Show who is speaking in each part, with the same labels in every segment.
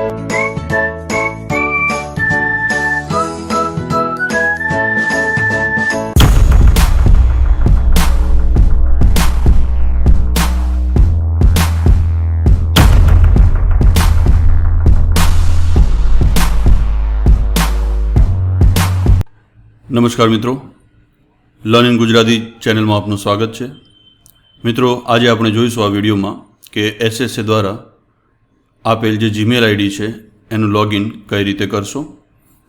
Speaker 1: નમસ્કાર મિત્રો, learn in Gujarati ચેનલમાં આપનું સ્વાગત છે। મિત્રો, આજે આપણે જોઈશું આ વિડીયોમાં કે એસએસએ દ્વારા આપેલ જે જીમેલ આઈડી છે એનું લોગિન કઈ રીતે કરશો,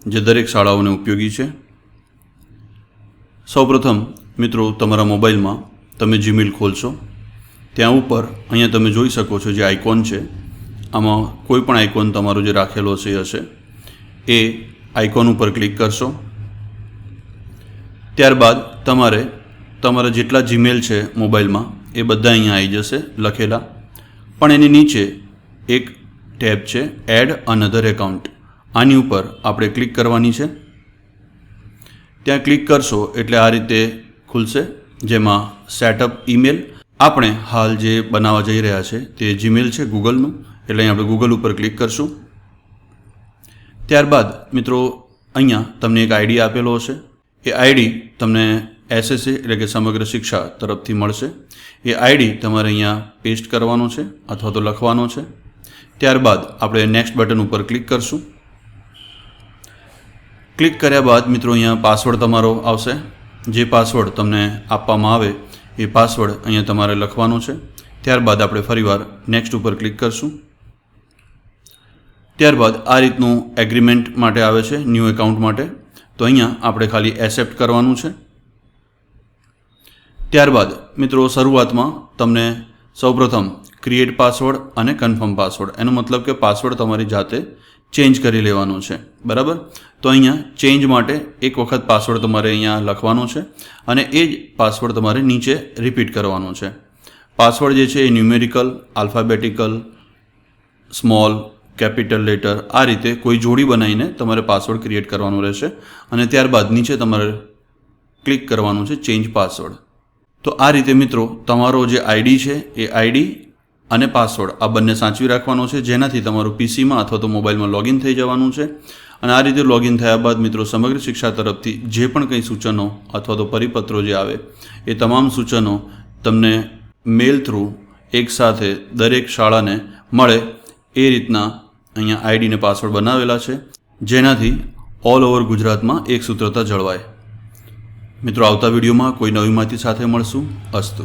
Speaker 1: જે દરેક શાળાઓને ઉપયોગી છે। સૌપ્રથમ મિત્રો, તમારા મોબાઈલમાં તમે જીમેલ ખોલશો, ત્યાં ઉપર અહીંયા તમે જોઈ શકો છો જે આઇકોન છે, આમાં કોઈ પણ આઇકોન તમારો જે રાખેલો હશે એ આઇકોન ઉપર ક્લિક કરશો। ત્યારબાદ તમારે તમારા જેટલા જીમેલ છે મોબાઈલમાં એ બધા અહીંયા આવી જશે લખેલા, પણ એની નીચે એક ટેબ છે એડ અનધર એકાઉન્ટ, આની ઉપર આપણે ક્લિક કરવાની છે। ત્યાં ક્લિક કરશો એટલે આ રીતે ખુલશે, જેમાં સેટઅપ ઈમેલ, આપણે હાલ જે બનાવવા જઈ રહ્યા છે તે જીમેલ છે ગૂગલનું, એટલે અહીં આપણે ગૂગલ ઉપર ક્લિક કરશું। ત્યારબાદ મિત્રો અહીંયા તમને એક આઈડી આપેલો હશે, એ આઈડી તમને એસએસએ એટલે કે સમગ્ર શિક્ષા તરફથી મળશે। એ આઈડી તમારે અહીંયા પેસ્ટ કરવાનો છે અથવા તો લખવાનો છે। ત્યારબાદ આપણે નેક્સ્ટ બટન ઉપર ક્લિક કરશું। ક્લિક કર્યા બાદ મિત્રો અહીંયા પાસવર્ડ તમારો આવશે, જે પાસવર્ડ તમને આપવામાં આવે એ પાસવર્ડ અહીંયા તમારે લખવાનો છે। ત્યારબાદ આપણે ફરીવાર નેક્સ્ટ ઉપર ક્લિક કરશું। ત્યારબાદ આ રીતનું એગ્રીમેન્ટ માટે આવે છે ન્યૂ એકાઉન્ટ માટે, તો અહીંયા આપણે ખાલી એક્સેપ્ટ કરવાનું છે। ત્યારબાદ મિત્રો શરૂઆતમાં તમને સૌપ્રથમ ક્રિએટ પાસવર્ડ અને કન્ફર્મ પાસવર્ડ, એનો મતલબ કે પાસવર્ડ તમારી જાતે ચેન્જ કરી લેવાનો છે, બરાબર। તો અહીંયા ચેન્જ માટે એક વખત પાસવર્ડ તમારે અહીંયા લખવાનો છે અને એ જ પાસવર્ડ તમારે નીચે રિપીટ કરવાનો છે। પાસવર્ડ જે છે એ numerical, alphabetical, small, capital letter, આ રીતે કોઈ જોડી બનાવીને તમારે પાસવર્ડ ક્રિએટ કરવાનો રહેશે અને ત્યારબાદ નીચે તમારે ક્લિક કરવાનું છે ચેન્જ પાસવર્ડ। તો આ રીતે મિત્રો તમારો જે આઈડી છે એ આઈડી અને પાસવર્ડ આ બંને સાચવી રાખવાનો છે, જેનાથી તમારું પીસીમાં અથવા તો મોબાઈલમાં લોગિન થઈ જવાનું છે। અને આ રીતે લોગિન થયા બાદ મિત્રો સમગ્ર શિક્ષા તરફથી જે પણ કંઈ સૂચનો અથવા તો પરિપત્રો જે આવે એ તમામ સૂચનો તમને મેલ થ્રુ એકસાથે દરેક શાળાને મળે એ રીતના અહીંયા આઈડી ને પાસવર્ડ બનાવેલા છે, જેનાથી ઓલ ઓવર ગુજરાતમાં એક સૂત્રતા જળવાય। મિત્રો, આવતા વિડીયોમાં કોઈ નવી માહિતી સાથે મળશું। અસ્તુ।